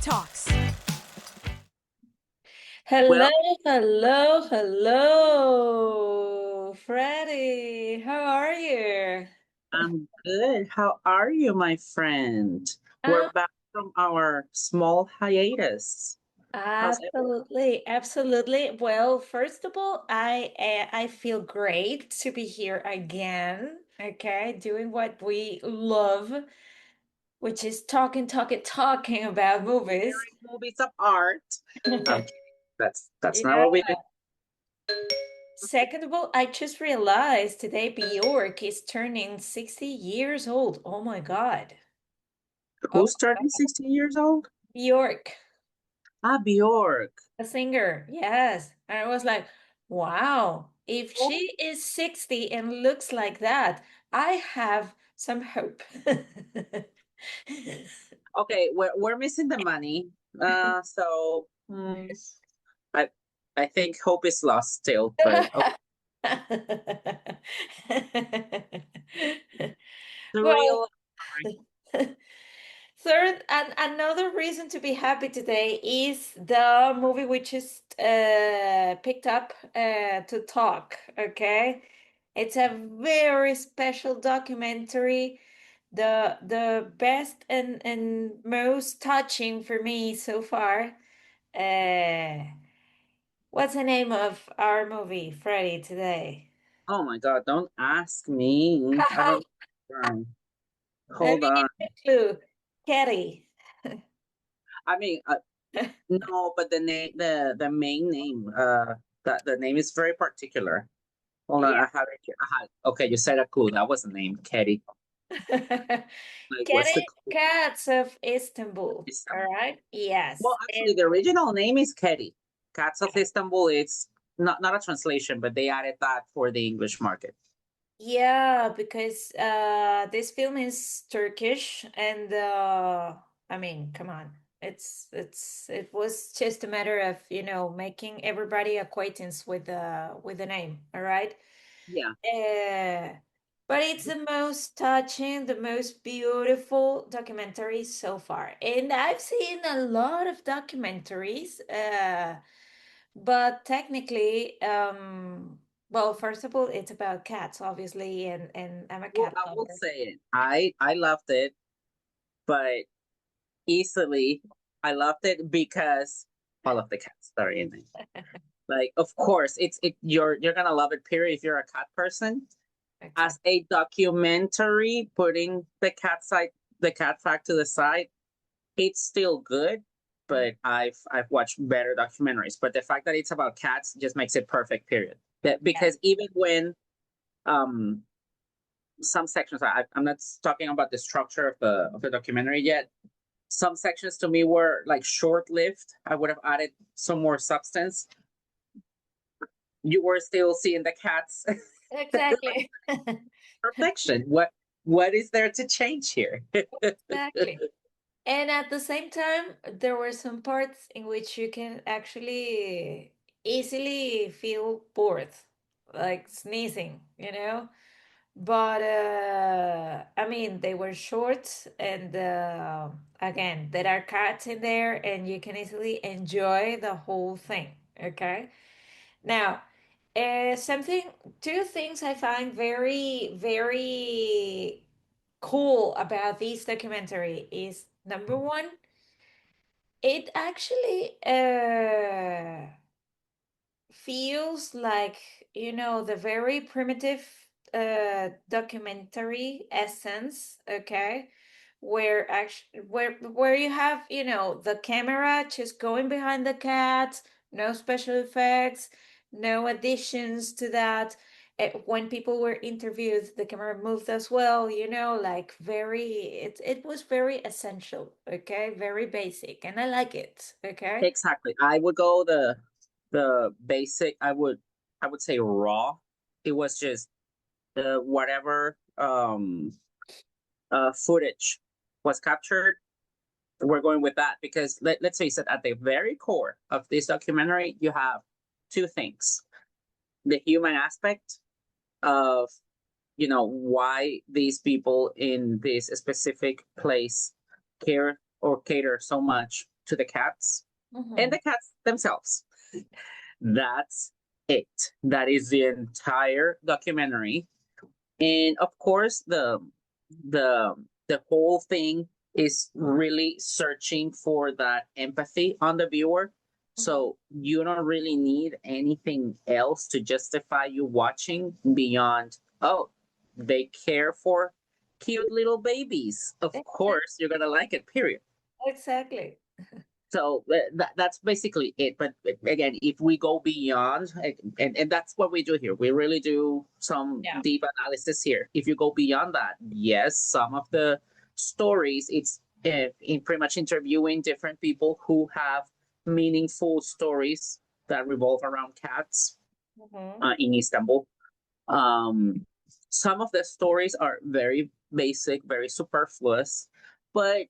GoMovieTalks. Hello, Well, hello, hello, Freddy. How are you? I'm good. How are you, my friend? We're Um, back from our small hiatus. How's everything? Absolutely, absolutely. Well, first of all, I feel great to be here again. Okay, doing what we love, which is talking about movies. Sharing movies of art. I'm kidding. That's not Yeah. what we do. Second of all, I just realized today Bjork is turning 60 years old. Oh my God. Oh, Who's turning 60 years old? Bjork, Ah, Bjork. a singer. Yes. And I was like, wow, if Oh, she is 60 and looks like that, I have some hope. okay, we're missing the money. So I I think hope is lost still, but okay. The Well, real story. third, and another reason to be happy today is the movie we just picked up to talk. Okay, it's a very special documentary, the best and most touching for me so far. Uh, what's the name of our movie, Freddy, today? Oh my God, don't ask me. I don't know. Let Hold me give on. you a clue. Kedi. I mean, no, but the main name, the name is very particular. Hold on, Yeah. I have it here. Okay, you said a clue. That was the name, Kedi. Like, what's the Kedi, clue? Cats of Istanbul. All Istanbul. right. Yes. Well, actually, the original name is Kedi. Cats of Istanbul. It's not a translation, but they added that for the English market. Yeah, because this film is Turkish and I mean, come on. It was just a matter of, making everybody acquaintance with the name, all right? Yeah. Uh, but it's the most touching, the most beautiful documentary so far. And I've seen a lot of documentaries, but technically, well, first of all, it's about cats, obviously, and I'm a Well, cat I will lover. say it. I loved it, but easily I loved it because all of the cats that are in it. Like, of course, you're gonna love it. Period. If you're a cat person, as Exactly. a documentary, putting the cat fact to the side, it's still good. But I've watched better documentaries. But the fact that it's about cats just makes it perfect. Period. That Yeah. because even when um some sections, I'm not talking about the structure of the documentary yet. Some sections to me were like short lived. I would have added some more substance. You were still seeing the cats Exactly. perfection. What is there to change here? Exactly. And at the same time, there were some parts in which you can actually easily feel bored, like sneezing, But I mean, they were short, and again, there are cats in there, and you can easily enjoy the whole thing. Okay. Now, something, two things I find very, very cool about this documentary is number one, it actually feels like, the very primitive documentary essence, okay? Where you have, the camera just going behind the cat, no special effects, no additions to that. When people were interviewed, the camera moved as well, like it was very essential, okay? Very basic, and I like it, okay? Exactly. I would go the basic. I would say raw. It was just the whatever footage was captured. We're going with that because let's face it, at the very core of this documentary, you have two things: the human aspect of why these people in this specific place care or cater so much to the cats and Mm-hmm. the cats themselves. That's it. That is the entire documentary. And of course, the the whole thing is really searching for that empathy on the viewer. Mm-hmm. So you don't really need anything else to justify you watching beyond, oh, they care for cute little babies. Of course, you're gonna like it, period. Exactly. So that's basically it. But again, if we go beyond, and that's what we do here, we really do some Yeah. deep analysis here. If you go beyond that, yes, some of the stories, it's in pretty much interviewing different people who have meaningful stories that revolve around cats Mm-hmm. in Istanbul. Um, some of the stories are very basic, very superfluous, but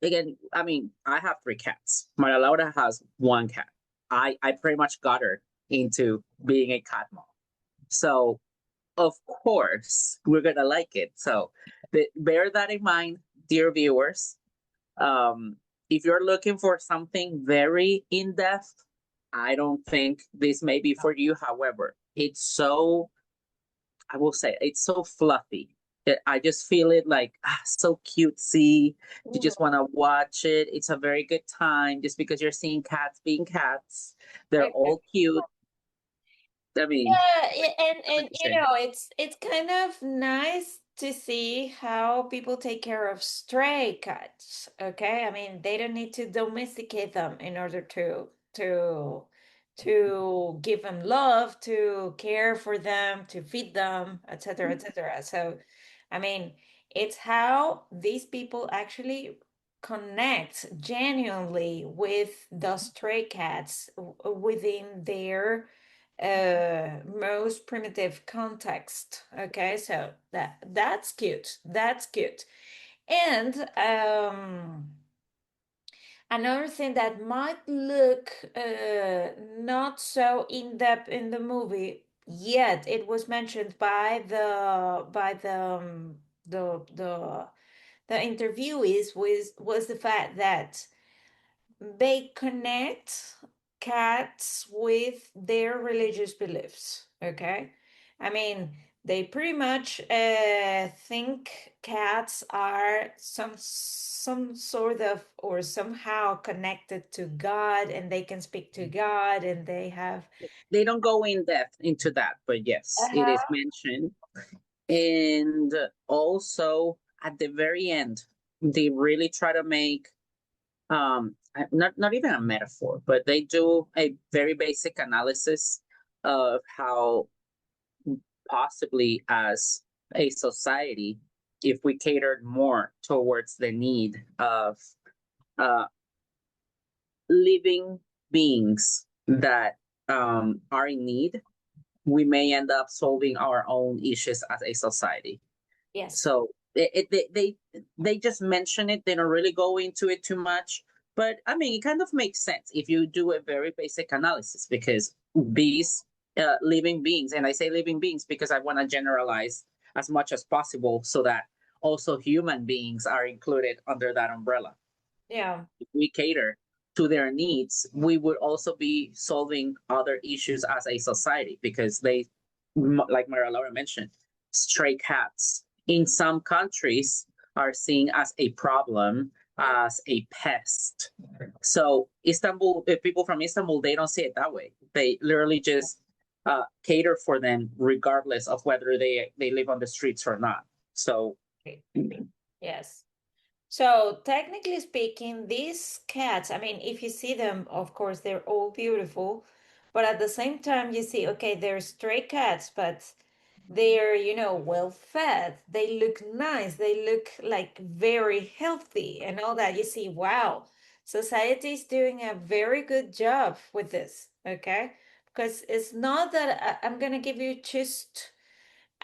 again, I mean, I have three cats. Maria Laura has one cat. I pretty much got her into being a cat mom. So of course we're gonna like it. So bear that in mind, dear viewers. Um, if you're looking for something very in depth, I don't think this may be for you. However, it's so, I will say it's so fluffy. I just feel it like so cutesy. You just want to watch it. It's a very good time just because you're seeing cats being cats. They're Mm-hmm. all cute. I mean, Yeah, what and to you say? know, it's kind of nice to see how people take care of stray cats. Okay, I mean, they don't need to domesticate them in order to give them love, to care for them, to feed them, etc., etc. So, I mean, it's how these people actually connect genuinely with the stray cats within their most primitive context. Okay, so that's cute, that's cute. And another thing that might look not so in depth in the movie, yet it was mentioned by the interviewees, was the fact that they connect cats with their religious beliefs. Okay, I mean, they pretty much think cats are some sort of or somehow connected to God, and they can speak to God, and they have They don't go in depth into that, but yes, it is uh-huh. mentioned. And also at the very end, they really try to make not even a metaphor, but they do a very basic analysis of how possibly as a society, if we catered more towards the need of uh, living beings that are in need, we may end up solving our own issues as a society. Yes. So they just mention it. They don't really go into it too much. But I mean, it kind of makes sense if you do a very basic analysis because these living beings, and I say living beings because I want to generalize as much as possible so that also human beings are included under that umbrella. Yeah. If we cater to their needs, we would also be solving other issues as a society because they, like Maria Laura mentioned, stray cats in some countries are seen as a problem, as a pest. So Istanbul, people from Istanbul, they don't see it that way. They literally just cater for them regardless of whether they live on the streets or not. So Okay. Yes. So technically speaking, these cats, I mean, if you see them, of course, they're all beautiful, but at the same time, you see, okay, they're stray cats, but they're, well fed. They look nice. They look like very healthy and all that. You see, wow, society is doing a very good job with this, okay? Because it's not that I'm gonna give you just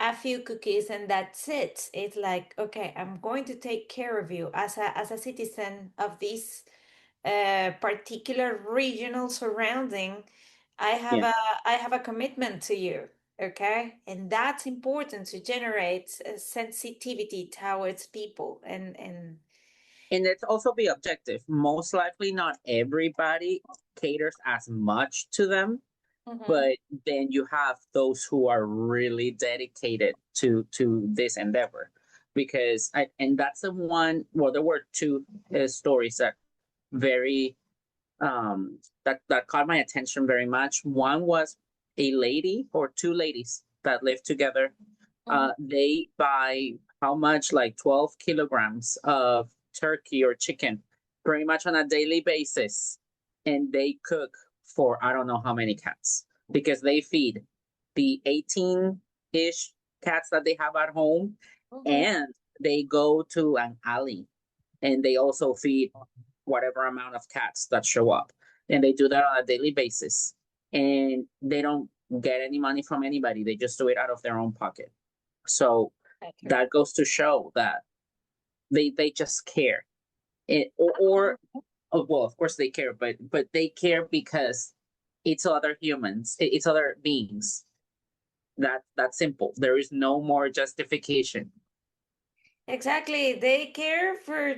a few cookies and that's it. It's like, okay, I'm going to take care of you as a citizen of this particular regional surrounding. I have yeah, a commitment to you, okay? And that's important to generate sensitivity towards people, and And let's also be objective. Most likely, not everybody caters as much to them, Mm-hmm. but then you have those who are really dedicated to this endeavor. Because and that's the one. Well, there were two stories that very that caught my attention very much. One was a lady or two ladies that lived together. Mm-hmm. They buy how much, like 12 kilograms of turkey or chicken pretty much on a daily basis, and they cook for I don't know how many cats, because they feed the 18-ish cats that they have at home, Mm-hmm. and they go to an alley and they also feed whatever amount of cats that show up. And they do that on a daily basis. And they don't get any money from anybody. They just do it out of their own pocket. So Okay. that goes to show that they just care. Or oh, well, of course they care, but they care because it's other humans, it's other beings. That's simple. There is no more justification. Exactly. They care for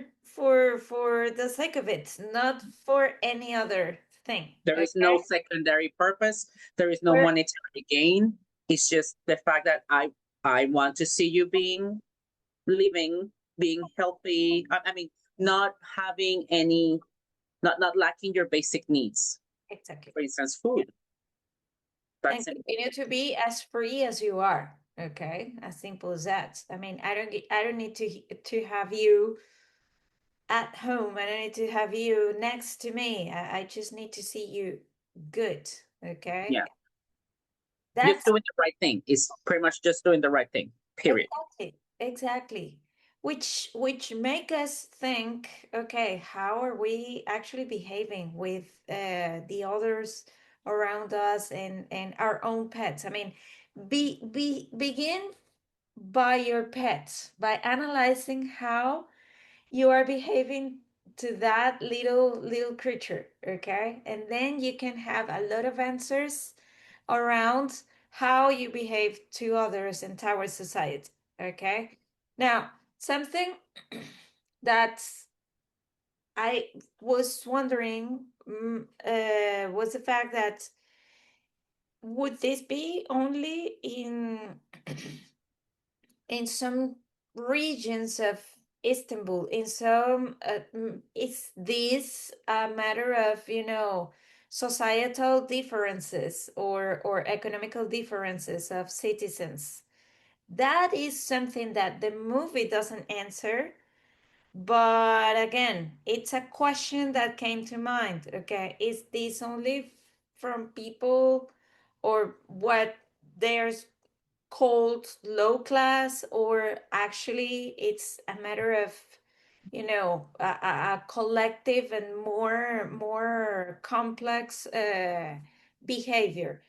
the sake of it, not for any other thing. There is no Okay. secondary purpose. There is no We're monetary gain. It's just the fact that I want to see you being living, being healthy. I mean, not having any, not lacking your basic needs. exactly. For instance, food. And That's simple. continue to be as free as you are. Okay. As simple as that. I mean, I don't need to have you at home. I don't need to have you next to me. I just need to see you good. Okay. Yeah, just That's doing the right thing is pretty much just doing the right thing. Period. exactly, exactly. Which make us think, okay, how are we actually behaving with the others around us and our own pets? I mean, begin by your pets, by analyzing how you are behaving to that little creature, okay? And then you can have a lot of answers around how you behave to others and towards society, okay? Now, something that I was wondering was the fact that would this be only in some regions of Istanbul, in some, is this a matter of, societal differences or economical differences of citizens? That is something that the movie doesn't answer. But again, it's a question that came to mind. Okay, is this only from people or what there's called low class, or actually it's a matter of a collective and more complex behavior?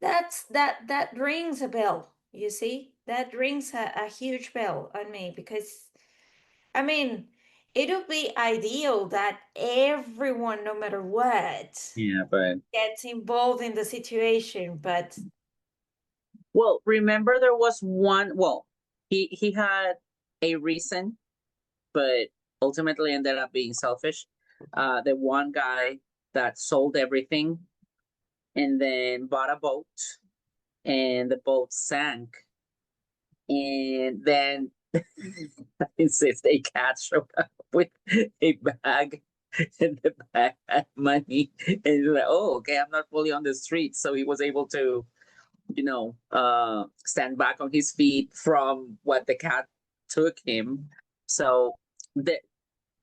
That rings a bell. You see, that rings a huge bell on me, because I mean, it would be ideal that everyone, no matter what, Yeah, but gets involved in the situation, but well, remember there was one. Well, he had a reason, but ultimately ended up being selfish. The one guy that sold everything and then bought a boat, and the boat sank, and then insists a cat showed up with a bag, and the bag had money, and he's like, oh, okay, I'm not fully on the street, so he was able to stand back on his feet from what the cat took him. So the,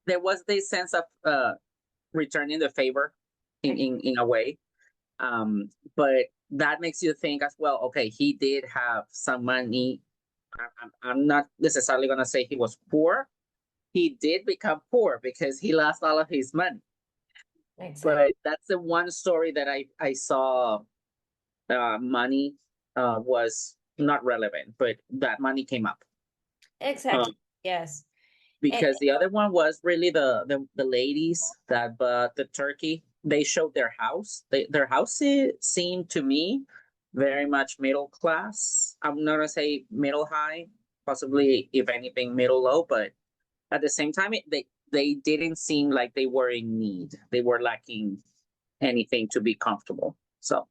there was this sense of returning the favor in a way. But that makes you think as well, okay, he did have some money. I'm not necessarily going to say he was poor. He did become poor because he lost all of his money. exactly. But that's the one story that I saw. Money was not relevant, but that money came up. Exactly. Um, Yes. And because the other one was really the ladies that bought the turkey. They showed their house. Their house seemed to me very much middle class. I'm not gonna say middle high, possibly if anything middle low, but at the same time, they didn't seem like they were in need. They were lacking anything to be comfortable. So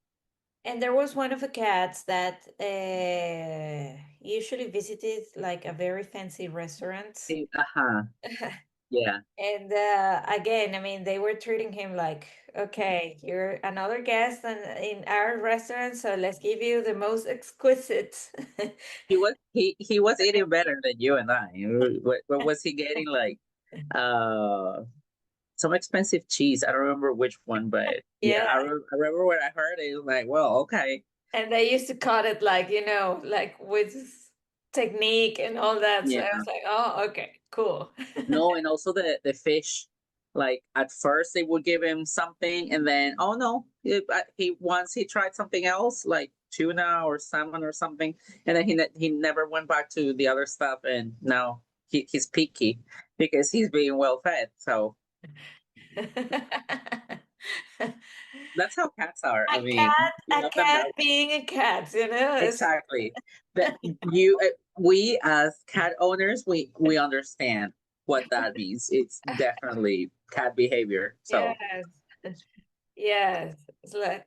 And there was one of the cats that usually visited like a very fancy restaurant. uh-huh. Yeah. And again, I mean, they were treating him like, okay, you're another guest in our restaurant, so let's give you the most exquisite. He was eating better than you and I. What was he getting? Like uh some expensive cheese. I don't remember which one, but yeah, Yeah. I remember what I heard. It was like, well, okay. And they used to cut it like, like with technique and all that. So I Yeah. was like, oh, okay, cool. No, and also the fish. Like at first they would give him something, and then oh no, he once he tried something else like tuna or salmon or something, and then he never went back to the other stuff, and now he's picky because he's being well fed. So that's how cats are. I mean, you A love them cat that being a cat, It's exactly. That you we as cat owners we understand what that means. It's definitely cat behavior. So yes. Yes. It's like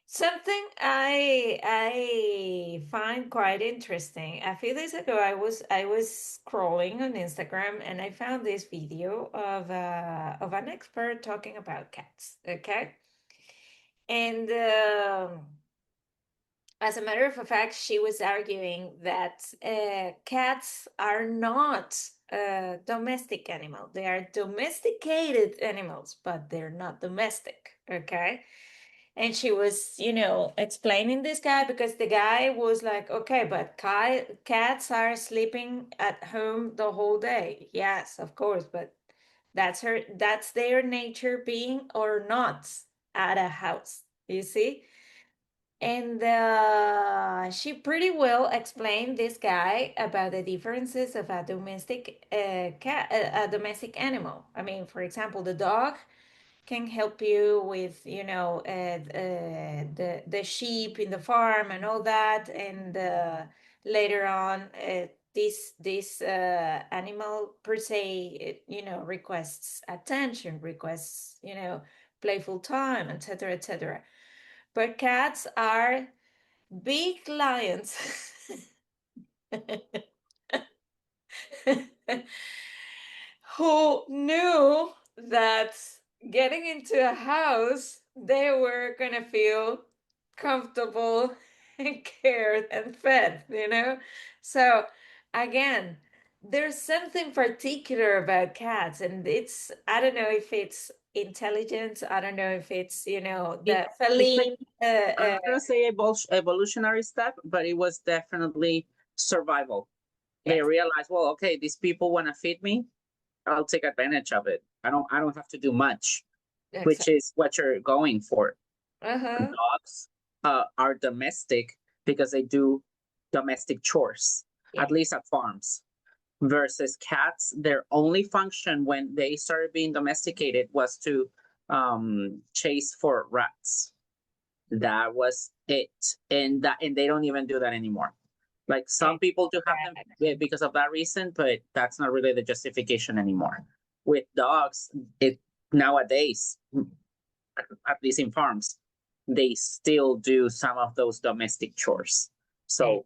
something I find quite interesting. A few days ago I was scrolling on Instagram and I found this video of an expert talking about cats. Okay. And as a matter of fact, she was arguing that cats are not domestic animals. They are domesticated animals, but they're not domestic. Okay. And she was, explaining this guy because the guy was like, okay, but cats are sleeping at home the whole day. Yes, of course, but that's their nature being or not at a house. You see? And she pretty well explained this guy about the differences of a domestic cat, a domestic animal. I mean, for example, the dog can help you with, the sheep in the farm and all that. And later on, this animal per se, requests attention, requests, playful time, etc., etc. But cats are big lions who knew that getting into a house, they were going to feel comfortable and cared and fed, So, again, there's something particular about cats, and I don't know if it's intelligence, I don't know if it's, it, the it's like feline. I'm not gonna say evolutionary step, but it was definitely survival. They Yes, realized, well, okay, these people want to feed me. I'll take advantage of it. I don't have to do much, which exactly. is what you're going for. Uh-huh. Dogs are domestic because they do domestic chores, Yeah, at least at farms. Versus cats, their only function when they started being domesticated was to chase for rats. That was it, and they don't even do that anymore. Like some people do have them exactly. because of that reason, but that's not really the justification anymore. With dogs, it nowadays, at least in farms, they still do some of those domestic chores. So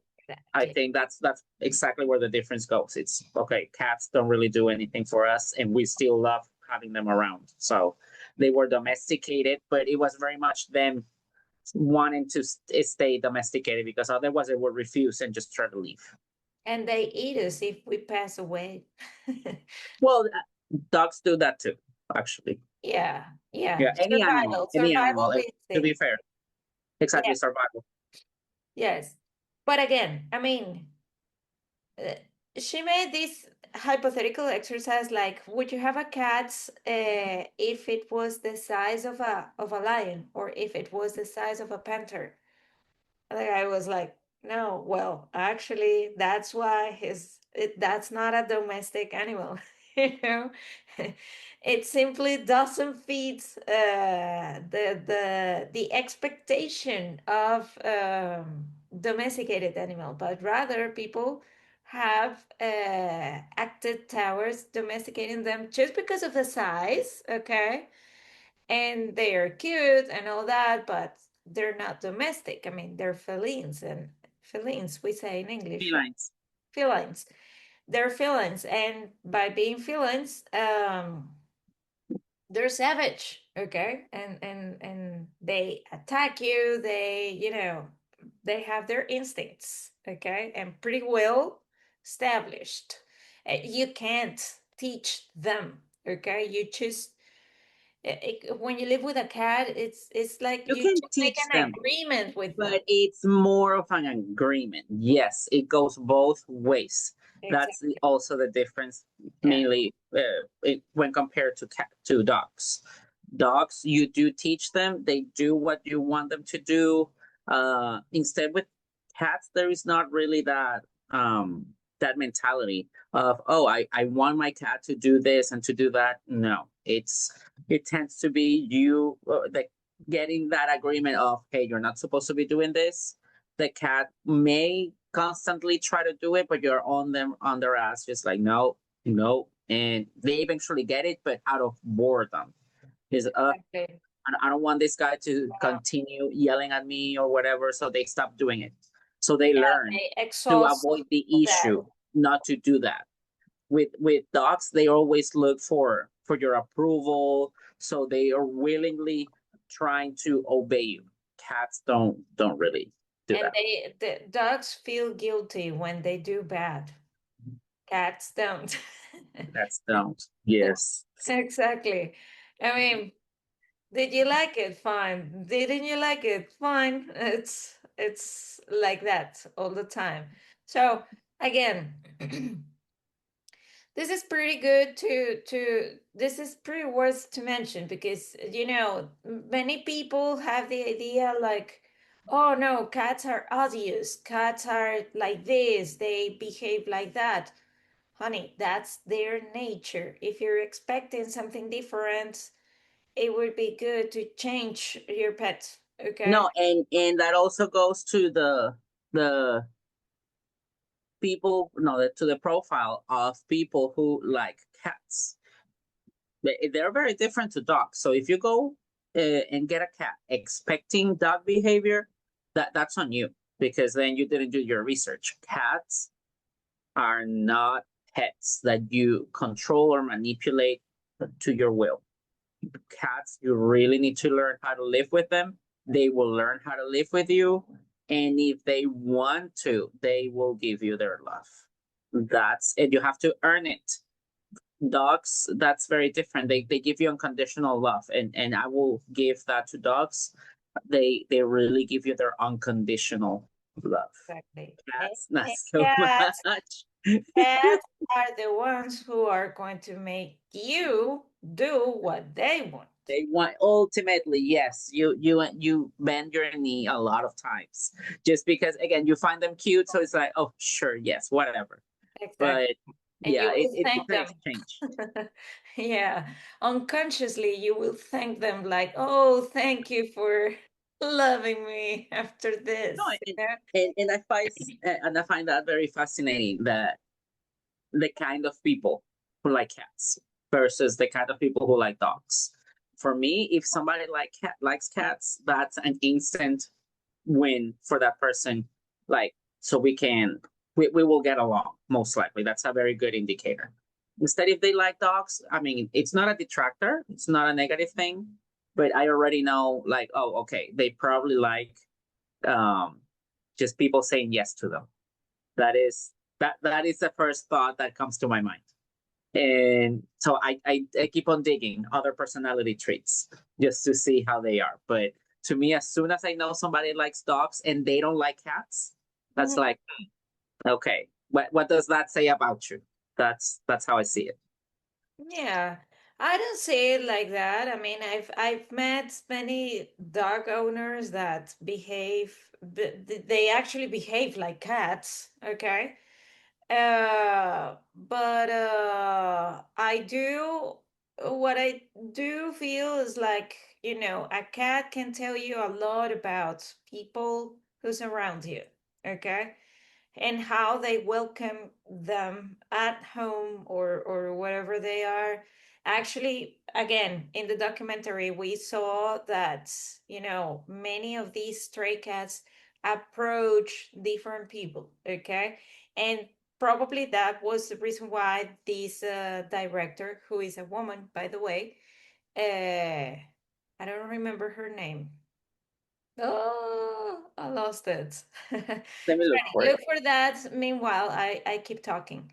I Exactly. think that's exactly where the difference goes. It's okay, cats don't really do anything for us, and we still love having them around. So they were domesticated, but it was very much them wanting to stay domesticated because otherwise they would refuse and just try to leave. And they eat us if we pass away. Well, dogs do that too, actually. Yeah, yeah. Yeah, any Survival animal. To be instinct. fair, Yeah, exactly survival. yes. But again, I mean, uh, she made this hypothetical exercise like, would you have a cat if it was the size of a lion or if it was the size of a panther? And the guy was like, no, well, actually, that's why that's not a domestic animal. you know, it simply doesn't fit the expectation of domesticated animal, but rather people have acted towards domesticating them just because of the size, okay? And they are cute and all that, but they're not domestic. I mean, they're felines, and felines, we say in English, right? Felines. Felines. They're felines, and by being felines, they're savage, okay? And they attack you. They, they have their instincts, okay, and pretty well established. You can't teach them, okay? You just when you live with a cat, it's like You you can just make teach an them, agreement with them. but it's more of an agreement. Yes, it goes both ways. That's Exactly. also the difference, Yeah. mainly when compared to dogs. Dogs, you do teach them; they do what you want them to do. Instead, with cats, there is not really that mentality of, oh, I want my cat to do this and to do that. No, it tends to be you, the getting that agreement of, hey, you're not supposed to be doing this. The cat may constantly try to do it, but you're on their ass, just like, no, no. And they eventually get it, but out of boredom. Is Exactly. I don't want this guy to Yeah. continue yelling at me or whatever, so they stop doing it. So they Yeah, learn they to exhaust avoid the that. issue, not to do that. With dogs, they always look for your approval, so they are willingly trying to obey you. Cats don't really do And that. the dogs feel guilty when they do bad. Cats don't. Cats don't. Yes. Exactly. I mean, did you like it? Fine. Didn't you like it? Fine. It's like that all the time. So again, this is pretty good to this is pretty worth to mention because many people have the idea like, oh no, cats are odious, cats are like this, they behave like that. Honey, that's their nature. If you're expecting something different, it would be good to change your pet, okay? No, and that also goes to the people, no, to the profile of people who like cats. They're very different to dogs. So if you go and get a cat expecting dog behavior, that's on you, because then you didn't do your research. Cats are not pets that you control or manipulate to your will. Cats, you really need to learn how to live with them. They will learn how to live with you. And if they want to, they will give you their love. That's it. You have to earn it. Dogs, that's very different. They give you unconditional love, and I will give that to dogs. They really give you their unconditional love. Exactly. Cats, not And so much. cats are the ones who are going to make you do what they want. They want, ultimately, yes, you bend your knee a lot of times, just because, again, you find them cute, so it's like, oh, sure, yes, whatever. Exactly. But And yeah, you will it's thank an them. exchange. Yeah. Unconsciously, you will thank them like, oh, thank you for loving me after No, this. and I find that very fascinating, that the kind of people who like cats versus the kind of people who like dogs. For me, if somebody likes cats, that's an instant win for that person. Like, so we will get along, most likely. That's a very good indicator. Instead, if they like dogs, I mean, it's not a detractor, it's not a negative thing, but I already know, like, oh, okay, they probably like um just people saying yes to them. That is the first thought that comes to my mind. And so I keep on digging other personality traits just to see how they are. But to me, as soon as I know somebody likes dogs and they don't like cats, that's Mhm. like, okay, what does that say about you? That's how I see it. Yeah. I don't say it like that. I mean, I've met many dog owners that they actually behave like cats, okay? But what I do feel is like, a cat can tell you a lot about people who's around you, okay? and how they welcome them at home or wherever they are. Actually, again, in the documentary, we saw that, many of these stray cats approach different people, okay? And probably that was the reason why this director, who is a woman, by the way, I don't remember her name. Oh, I lost it. Let me look Freddy, for it. look for that. Meanwhile, I keep talking.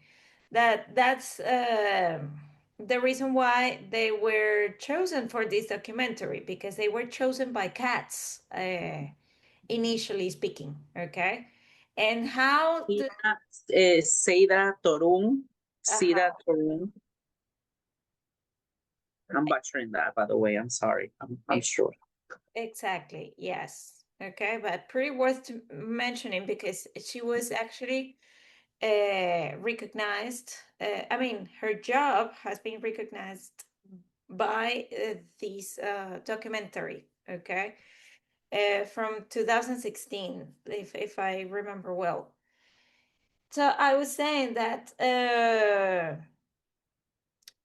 That's the reason why they were chosen for this documentary, because they were chosen by cats, initially speaking. Okay, and how the Ceyda Torun. Ceyda uh Torun. I'm butchering that, by the way. I'm sorry. I'm sure. exactly, yes. Okay, but pretty worth mentioning because she was actually recognized. I mean, her job has been recognized by this documentary. Okay, from 2016, if I remember well. So I was saying that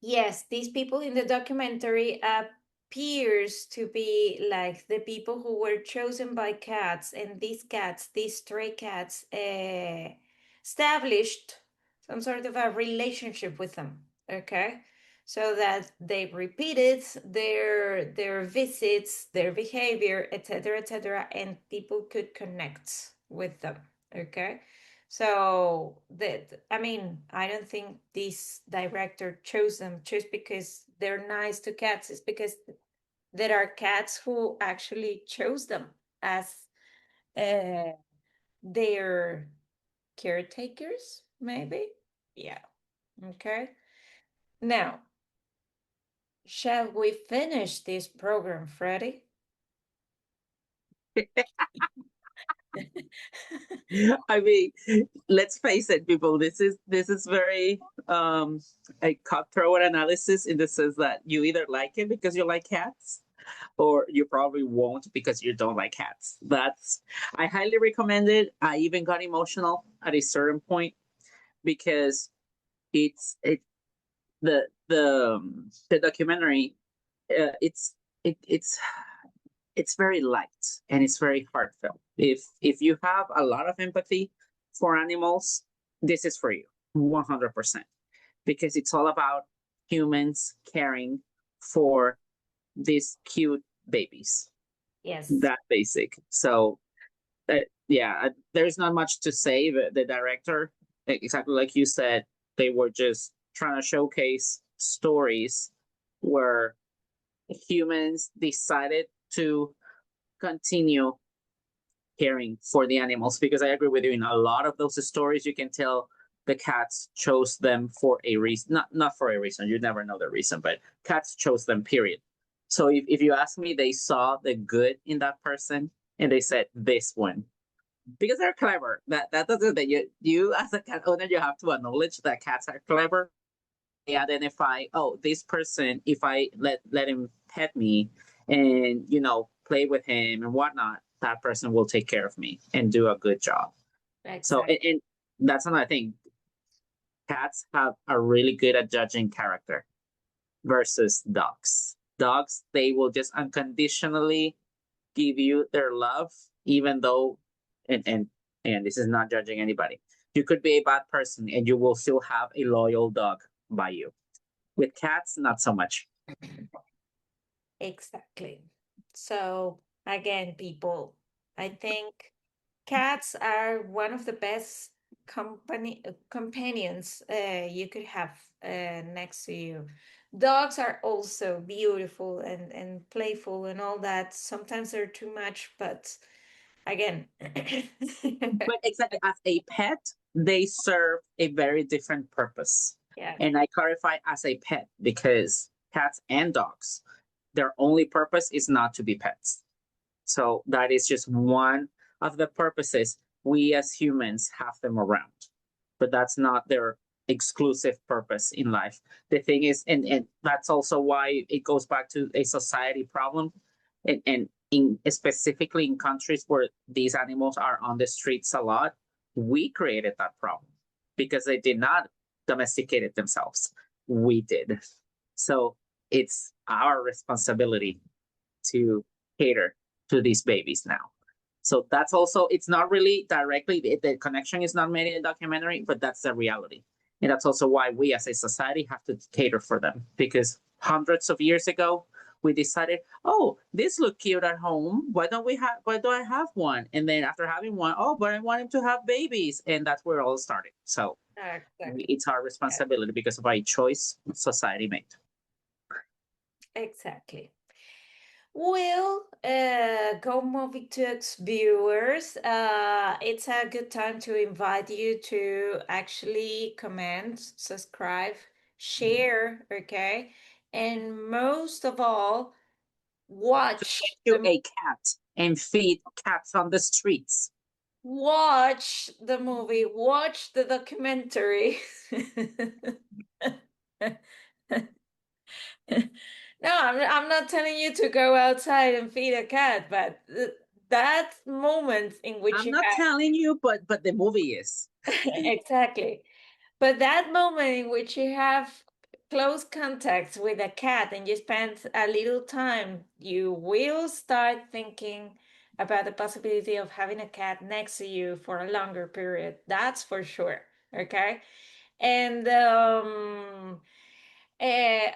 yes, these people in the documentary appears to be like the people who were chosen by cats, and these cats, these stray cats, established some sort of a relationship with them. Okay, so that they repeated their visits, their behavior, etc., etc., and people could connect with them. Okay, so that, I mean, I don't think this director chose them just because they're nice to cats. It's because there are cats who actually chose them as uh, their caretakers, maybe. Yeah. Okay. Now, shall we finish this program, Freddy? I mean, let's face it, people. This is very a cutthroat analysis in the sense that you either like it because you like cats, or you probably won't because you don't like cats. That's I highly recommend it. I even got emotional at a certain point because it the documentary it's it's very light and it's very heartfelt. If you have a lot of empathy for animals, this is for you 100%, because it's all about humans caring for these cute babies. Yes. That basic. So yeah, there's not much to say. The director, exactly like you said, they were just trying to showcase stories where humans decided to continue caring for the animals, because I agree with you, in a lot of those stories you can tell the cats chose them for a reason, not for a reason, you never know the reason, but cats chose them, period. So if you ask me, they saw the good in that person and they said this one, because they're clever. That doesn't that you as a cat owner, you have to acknowledge that cats are clever. They identify, oh, this person, if I let him pet me and play with him and whatnot, that person will take care of me and do a good job. So Exactly. and that's another thing. Cats have are really good at judging character versus dogs. Dogs, they will just unconditionally give you their love, even though, and this is not judging anybody. You could be a bad person and you will still have a loyal dog by you. With cats, not so much. Exactly. So again, people, I think cats are one of the best companions you could have next to you. Dogs are also beautiful and playful and all that. Sometimes they're too much, but again, But exactly, as a pet, they serve a very different purpose. yeah, And I clarify as a pet because cats and dogs, their only purpose is not to be pets. So that is just one of the purposes we as humans have them around. But that's not their exclusive purpose in life. The thing is, and that's also why it goes back to a society problem. And in specifically in countries where these animals are on the streets a lot, We created that problem because they did not domesticate it themselves. We did. So it's our responsibility to cater to these babies now. So that's also, it's not really directly, the connection is not made in the documentary, but that's the reality. And that's also why we as a society have to cater for them, because hundreds of years ago, we decided, oh, this look cute at home. Why do I have one? And then after having one, oh, but I want him to have babies. And that's where it all started. So Exactly. it's our responsibility because of a choice society made. Exactly. Well, GoMovieTalks viewers, it's a good time to invite you to actually comment, subscribe, share, okay? And most of all, watch You the a cat and feed cats on the streets. watch the movie, watch the documentary. No, I'm not telling you to go outside and feed a cat, but that moment in which I'm you not telling you, but the movie is. have exactly, but that moment in which you have close contact with a cat and you spend a little time, you will start thinking about the possibility of having a cat next to you for a longer period. That's for sure. Okay. And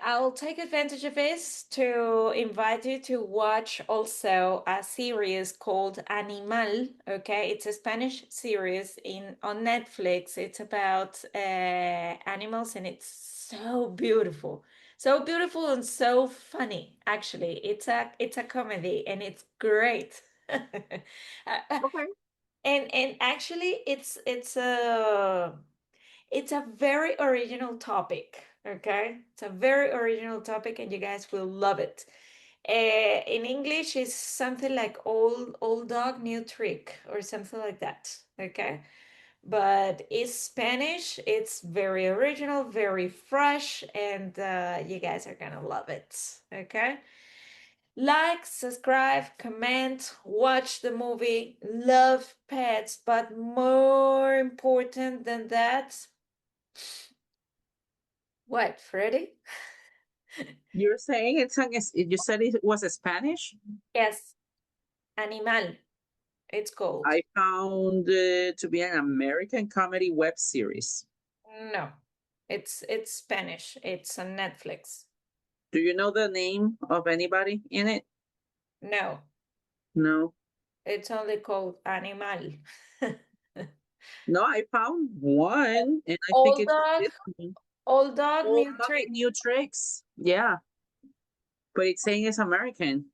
I'll take advantage of this to invite you to watch also a series called Animal. Okay, it's a Spanish series on Netflix. It's about animals, and it's so beautiful and so funny. Actually, it's a comedy, and it's great. Okay. And actually, it's a very original topic. Okay, it's a very original topic, and you guys will love it. In English, it's something like old dog, new trick, or something like that. Okay, but it's Spanish. It's very original, very fresh, and you guys are gonna love it. Okay. Like, subscribe, comment, watch the movie, love pets, but more important than that, what, Freddy? You're saying you said it was a Spanish? Yes, Animal, it's called. I found to be an American comedy web series. No, it's Spanish. It's on Netflix. Do you know the name of anybody in it? No, No. it's only called Animal. No, I found one, and I think Old it's dog, this one. old dog, Old new Dog trick. and New Tricks. Yeah, but it's saying it's American.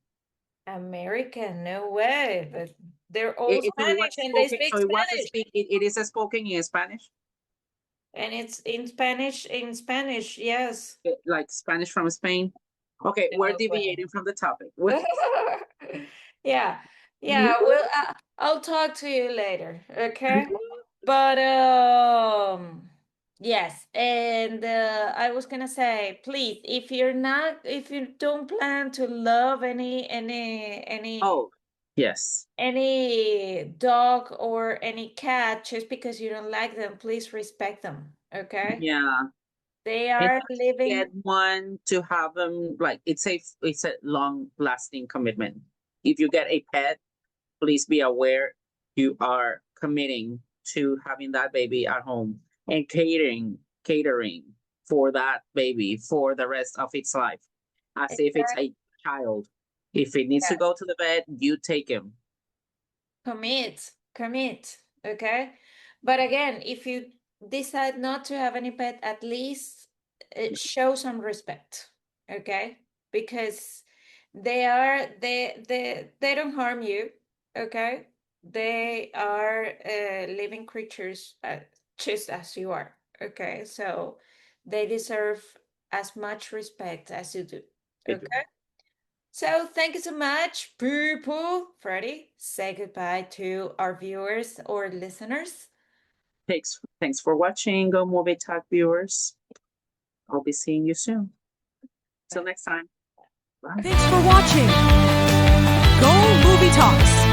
American, no way. But they're all Spanish and they speak Spanish. It is spoken in Spanish, And it's in Spanish, yes. like Spanish from Spain. Okay, we're No way. deviating from the topic. Yeah, yeah. Well, I'll talk to you later, okay? But yes, and I was gonna say, please, if you don't plan to love Oh, yes. any dog or any cat just because you don't like them, please respect them, okay? Yeah. They And are not to get living. one to have them like it's a long lasting commitment. If you get a pet, please be aware you are committing to having that baby at home and catering for that baby for the rest of its life, as if it's a child. If it needs to go to the vet, you take him. Commit, okay? But again, if you decide not to have any pet, at least show some respect, okay? Because they don't harm you, okay? They are living creatures just as you are, okay? So they deserve as much respect as you do, They do. okay? So thank you so much, people. Freddy, say goodbye to our viewers or listeners. Thanks for watching, Go Movie Talk viewers. I'll be seeing you soon. Till next time. Bye. Thanks for watching. Go Movie Talks.